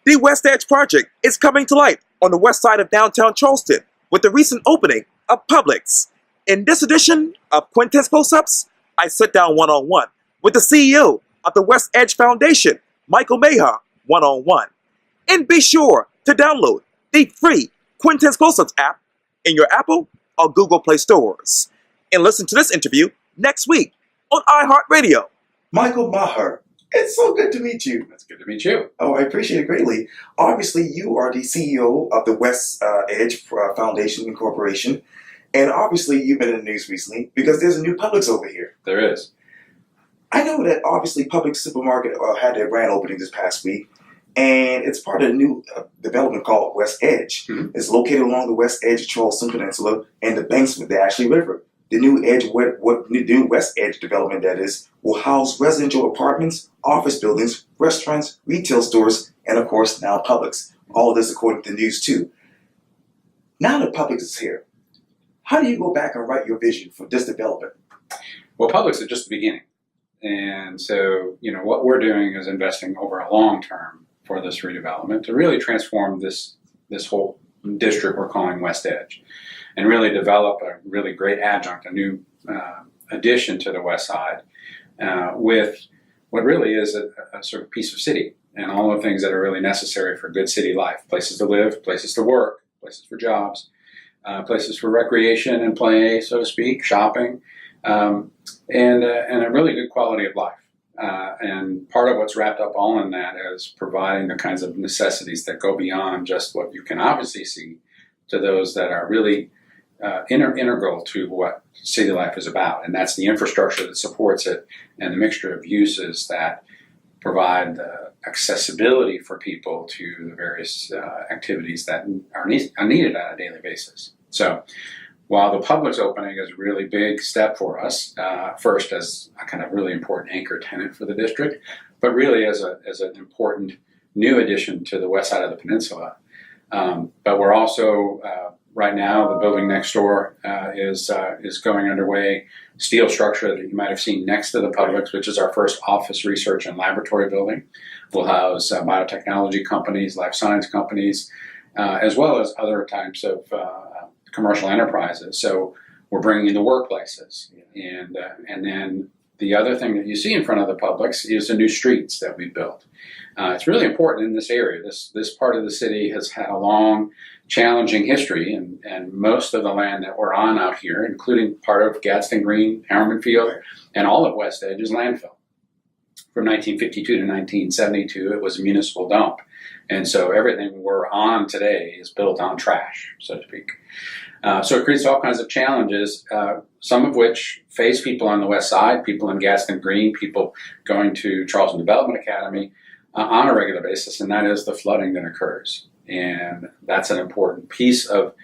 The WestEdge project is coming to light on the west side of downtown Charleston with the recent opening of Publix. In this edition of Quintin's Close-Ups, I sit down one-on-one with the CEO of the WestEdge Foundation, Maher, one-on-one. And be sure to download the free Quintin's Close-Ups app in your Apple or Google Play stores. And listen to this interview next week on iHeartRadio. Maher, it's so good to meet you. It's good to meet you. Oh, I appreciate it greatly. Obviously, you are the CEO of the WestEdge Foundation Incorporation, and obviously you've been in the news recently because there's a new Publix over here. There is. I know that obviously Publix Supermarket had their grand opening this past week, and it's part of a new development called WestEdge. Mm-hmm. It's located along the west edge of Charleston Peninsula and the banks of the Ashley River. The new new WestEdge development, that is, will house residential apartments, office buildings, restaurants, retail stores, and of course now Publix. All of this according to the news too. Now that Publix is here, how do you go back and write your vision for this development? Well, Publix is just the beginning. And so, what we're doing is investing over a long term for this redevelopment to really transform this whole district we're calling WestEdge, and really develop a really great adjunct, a new addition to the west side, with what really is a sort of piece of city and all the things that are really necessary for good city life: places to live, places to work, places for jobs, places for recreation and play, so to speak, shopping, and a really good quality of life. And part of what's wrapped up all in that is providing the kinds of necessities that go beyond just what you can obviously see to those that are really integral to what city life is about. And that's the infrastructure that supports it and the mixture of uses that provide the accessibility for people to the various activities that are needed on a daily basis. So while the Publix opening is a really big step for us, first as a kind of really important anchor tenant for the district, but really as an important new addition to the west side of the peninsula. But we're also, right now, the building next door is going underway. Steel structure that you might have seen next to the Publix, which is our first office, research, and laboratory building, will house biotechnology companies, life science companies, as well as other types of commercial enterprises. So we're bringing in the workplaces. And then the other thing that you see in front of the Publix is the new streets that we built. It's really important in this area. This part of the city has had a long, challenging history, and most of the land that we're on out here, including part of Gadsden Green, Harriman Field, and all of WestEdge, is landfill. From 1952 to 1972, it was a municipal dump. And so everything we're on today is built on trash, so to speak. So it creates all kinds of challenges, some of which face people on the west side, people in Gadsden Green, people going to Charleston Development Academy on a regular basis, and that is the flooding that occurs. And that's an important piece of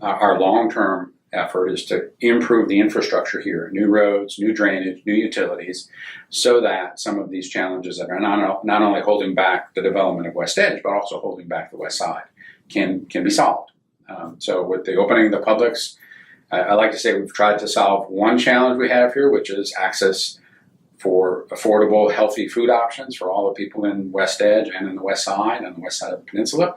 our long-term effort, is to improve the infrastructure here, new roads, new drainage, new utilities, so that some of these challenges that are not only holding back the development of WestEdge, but also holding back the west side can be solved. So with the opening of the Publix, I like to say we've tried to solve one challenge we have here, which is access for affordable, healthy food options for all the people in WestEdge and in the west side and the west side of the peninsula.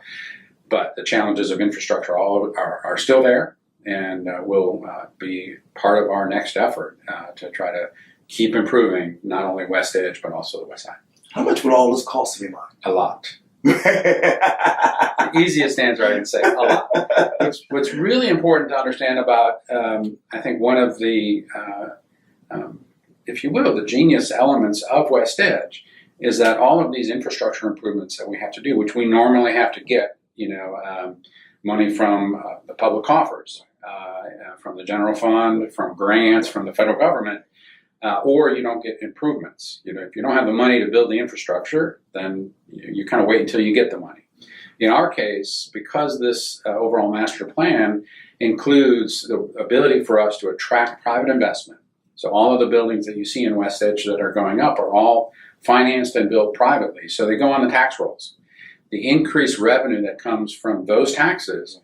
But the challenges of infrastructure are still there, and will be part of our next effort to try to keep improving not only WestEdge but also the west side. How much would all this cost to be mine? A lot. The easiest answer I can say, a lot. What's really important to understand about, I think, one of the, if you will, the genius elements of WestEdge is that all of these infrastructure improvements that we have to do, which we normally have to get, money from the public coffers, from the general fund, from grants, from the federal government, or you don't get improvements. If you don't have the money to build the infrastructure, then you kind of wait until you get the money. In our case, because this overall master plan includes the ability for us to attract private investment, so all of the buildings that you see in WestEdge that are going up are all financed and built privately, so they go on the tax rolls. The increased revenue that comes from those taxes,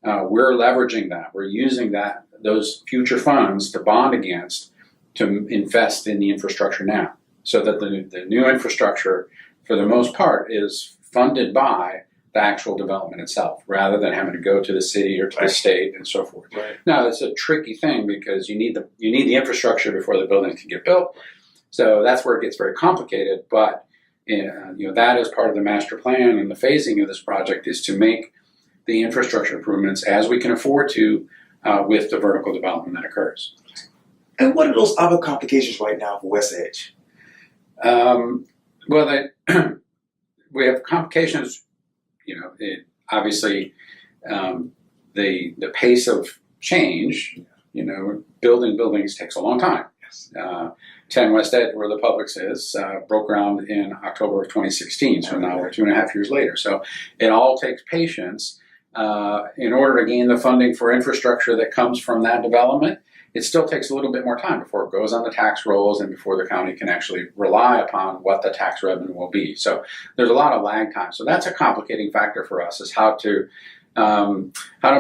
we're leveraging that. We're using those future funds to bond against to invest in the infrastructure now, so that the new infrastructure, for the most part, is funded by the actual development itself, rather than having to go to the city or to the state and so forth. Right. Now, it's a tricky thing because you need the infrastructure before the building can get built. So that's where it gets very complicated. But that is part of the master plan, and the phasing of this project is to make the infrastructure improvements as we can afford to with the vertical development that occurs. And what are those other complications right now for WestEdge? Well, we have complications. Obviously, the pace of change. Building buildings takes a long time. Yes. 10 WestEdge, where the Publix is, broke ground in October of 2016. So now we're 2.5 years later. So it all takes patience. In order to gain the funding for infrastructure that comes from that development, it still takes a little bit more time before it goes on the tax rolls and before the county can actually rely upon what the tax revenue will be. So there's a lot of lag time. So that's a complicating factor for us, is how to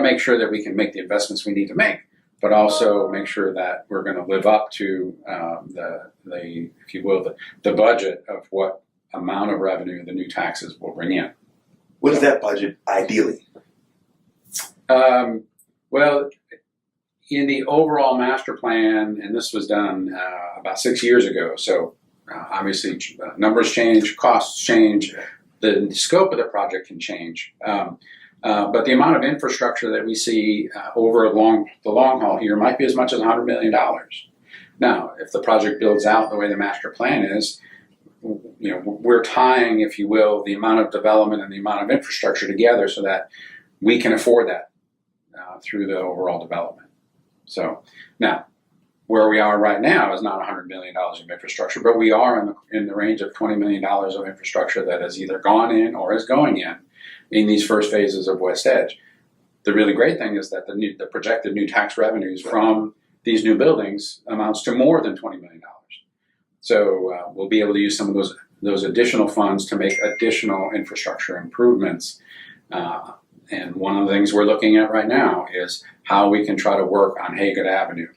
make sure that we can make the investments we need to make, but also make sure that we're going to live up to the budget of what amount of revenue the new taxes will bring in. What is that budget ideally? Well, in the overall master plan, and this was done about 6 years ago, so obviously numbers change, costs change, the scope of the project can change. But the amount of infrastructure that we see over the long haul here might be as much as $100 million. Now, if the project builds out the way the master plan is, we're tying, if you will, the amount of development and the amount of infrastructure together so that we can afford that through the overall development. So now, where we are right now is not $100 million of infrastructure, but we are in the range of $20 million of infrastructure that has either gone in or is going in these first phases of WestEdge. The really great thing is that the projected new tax revenues from these new buildings amounts to more than $20 million. So we'll be able to use some of those additional funds to make additional infrastructure improvements. And one of the things we're looking at right now is how we can try to work on Haygood Avenue.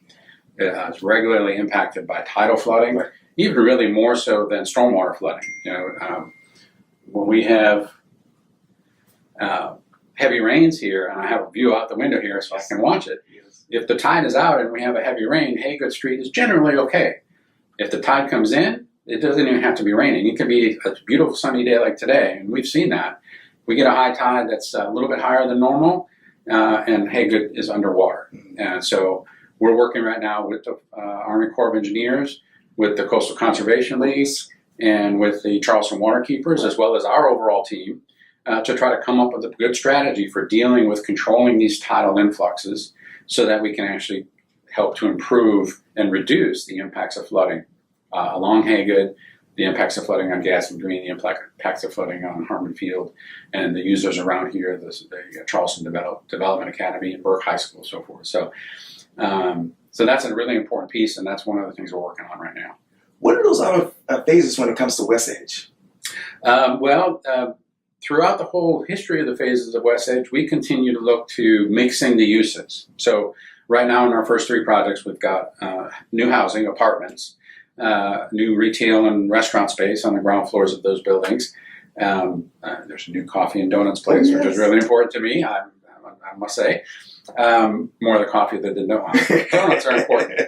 It's regularly impacted by tidal flooding, Right. even really more so than stormwater flooding. When we have heavy rains here, and I have a view out the window here so I can watch it. Yes. If the tide is out and we have a heavy rain, Haygood Street is generally okay. If the tide comes in, it doesn't even have to be raining. It can be a beautiful sunny day like today, and we've seen that. We get a high tide that's a little bit higher than normal, and Haygood is underwater. And so we're working right now with the Army Corps of Engineers, with the Coastal Conservation League, and with the Charleston Waterkeepers, as well as our overall team, to try to come up with a good strategy for dealing with controlling these tidal influxes so that we can actually help to improve and reduce the impacts of flooding along Haygood, the impacts of flooding on Gadsden Green, the impacts of flooding on Harmon Field, and the users around here, the Charleston Development Academy and Burke High School, and so forth. So that's a really important piece, and that's one of the things we're working on right now. What are those other phases when it comes to WestEdge? Throughout the whole history of the phases of WestEdge, we continue to look to mixing the uses. So right now in our first 3 projects, we've got new housing, apartments, new retail and restaurant space on the ground floors of those buildings. There's a new coffee and donuts place, which is really important to me, I must say. More the coffee than the donuts. Donuts are important.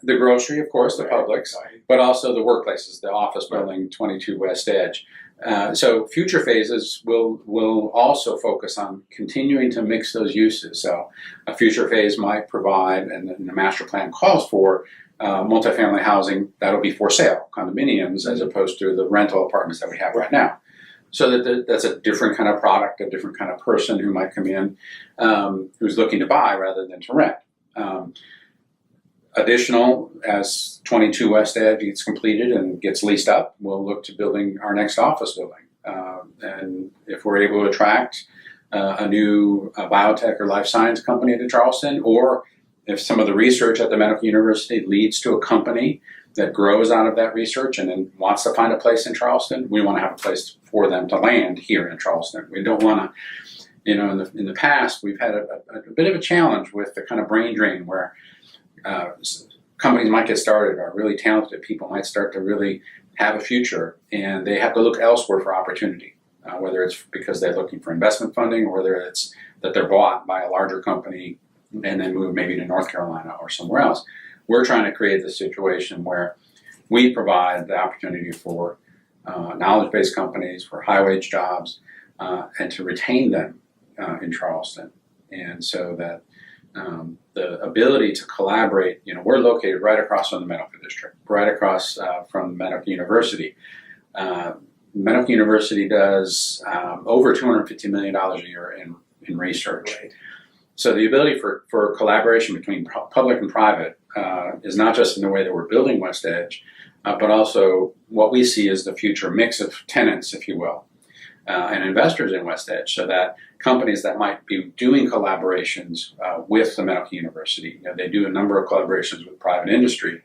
The grocery, of course, the Publix, but also the workplaces, the office building, 22 WestEdge. So future phases will also focus on continuing to mix those uses. So a future phase might provide, and the master plan calls for, multifamily housing that'll be for sale, condominiums, as opposed to the rental apartments that we have right now. So that's a different kind of product, a different kind of person who might come in who's looking to buy rather than to rent. Additional, as 22 WestEdge gets completed and gets leased up, we'll look to building our next office building. And if we're able to attract a new biotech or life science company to Charleston, or if some of the research at the medical university leads to a company that grows out of that research and then wants to find a place in Charleston, we want to have a place for them to land here in Charleston. We don't want to, in the past, we've had a bit of a challenge with the kind of brain drain where companies might get started, or really talented people might start to really have a future, and they have to look elsewhere for opportunity, whether it's because they're looking for investment funding or whether it's that they're bought by a larger company and then move maybe to North Carolina or somewhere else. We're trying to create this situation where we provide the opportunity for knowledge-based companies, for high-wage jobs, and to retain them in Charleston. And so that the ability to collaborate, we're located right across from the medical district, right across from medical university. Medical university does over $250 million a year in research. Right. So the ability for collaboration between public and private is not just in the way that we're building WestEdge, but also what we see as the future mix of tenants, if you will, and investors in WestEdge, so that companies that might be doing collaborations with the medical university, they do a number of collaborations with private industry.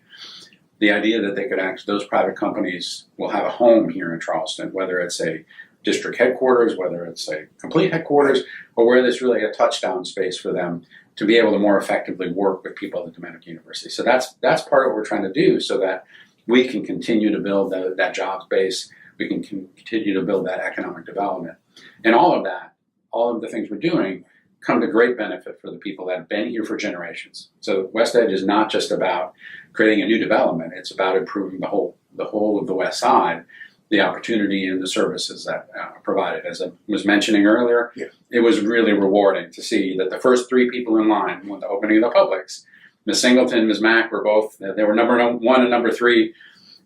The idea that they could those private companies will have a home here in Charleston, whether it's a district headquarters, whether it's a complete headquarters, or where there's really a touchdown space for them to be able to more effectively work with people at the medical university. So that's part of what we're trying to do, so that we can continue to build that jobs base, we can continue to build that economic development. And all of the things we're doing come to great benefit for the people that have been here for generations. So WestEdge is not just about creating a new development, it's about improving the whole of the West Side, the opportunity and the services that are provided. As I was mentioning earlier, It was really rewarding to see that the first three people in line with the opening of the Publix, Ms. Singleton, Ms. Mack, were both, they were number one and number three,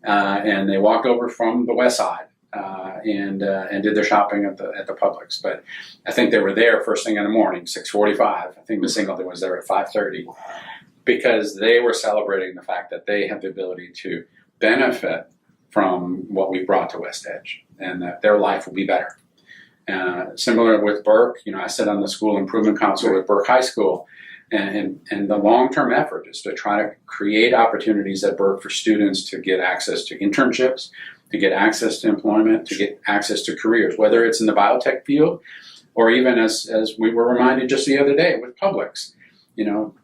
and they walked over from the West Side and did their shopping at the Publix. But I think they were there first thing in the morning, 6:45. I think Ms. Singleton was there at 5:30, because they were celebrating the fact that they have the ability to benefit from what we brought to WestEdge, and that their life will be better. Similar with Burke, I sit on the school improvement council with Burke High School, and the long-term effort is to try to create opportunities at Burke for students to get access to internships, to get access to employment, to get access to careers, whether it's in the biotech field, or even as we were reminded just the other day with Publix.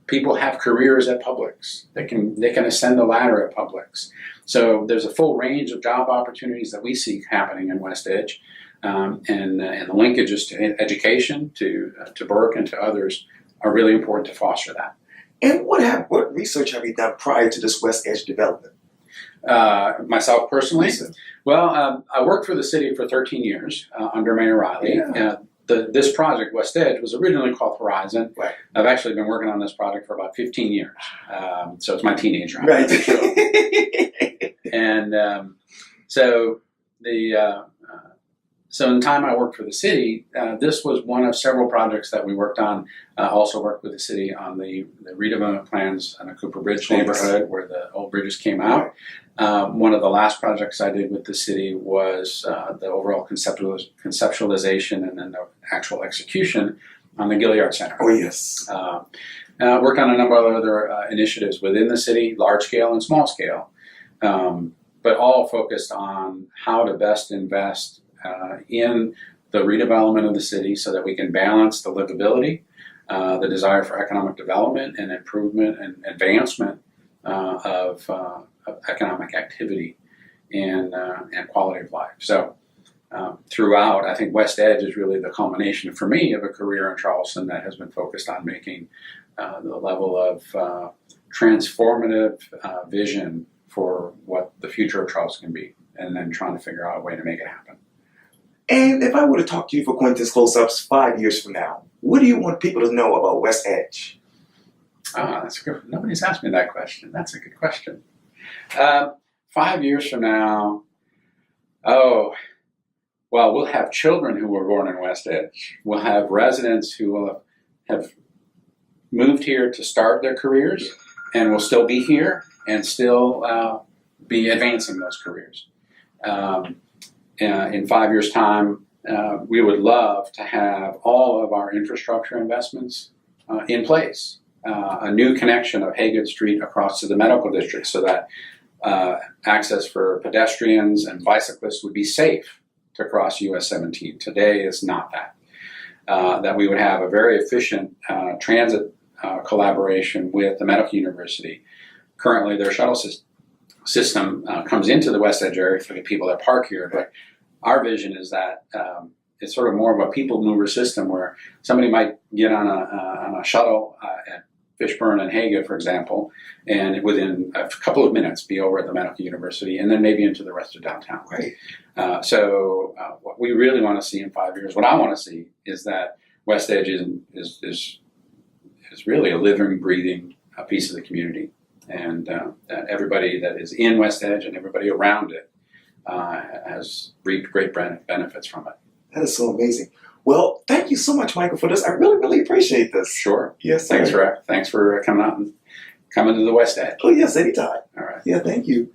People have careers at Publix. They can ascend the ladder at Publix. So there's a full range of job opportunities that we see happening in WestEdge, and the linkages to education, to Burke and to others are really important to foster that. And what research have you done prior to this WestEdge development? Myself personally, Listen. Well, I worked for the city for 13 years under Mayor Riley. Yeah. This project, WestEdge, was originally called Horizon. Right. I've actually been working on this project for about 15 years. So it's my teenage years. Right. And so in the time I worked for the city, this was one of several projects that we worked on. Also worked with the city on the redevelopment plans on the Cooper Bridge neighborhood, where the old bridges came out. One of the last projects I did with the city was the overall conceptualization and then the actual execution on the Gilliard Center. Oh, yes. Worked on a number of other initiatives within the city, large scale and small scale, but all focused on how to best invest in the redevelopment of the city so that we can balance the livability, the desire for economic development and improvement and advancement of economic activity and quality of life. So throughout, I think WestEdge is really the culmination for me of a career in Charleston that has been focused on making the level of transformative vision for what the future of Charleston can be, and then trying to figure out a way to make it happen. And if I were to talk to you for Quintin's Close-Ups 5 years from now, what do you want people to know about WestEdge? That's good. Nobody's asked me that question. That's a good question. 5 years from now, we'll have children who were born in WestEdge. We'll have residents who will have moved here to start their careers and will still be here and still be advancing those careers. In 5 years' time, we would love to have all of our infrastructure investments in place. A new connection of Haggard Street across to the medical district so that access for pedestrians and bicyclists would be safe to cross US 17. Today is not that. That we would have a very efficient transit collaboration with the medical university. Currently, their shuttle system comes into the West Edge area for the people that park here. But our vision is that it's sort of more of a people mover system where somebody might get on a shuttle at Fishburne and Haga, for example, and within a couple of minutes be over at the Medical University and then maybe into the rest of downtown. Right. So what we really want to see in 5 years, what I want to see is that West Edge is really a living, breathing piece of the community, and that everybody that is in West Edge and everybody around it has reaped great benefits from it. That is so amazing. Well, thank you so much, Michael, for this. I really, really appreciate this. Sure. Yes, sir. Thanks for coming out and coming to the West Edge. Oh, yes, anytime. All right. Yeah, thank you.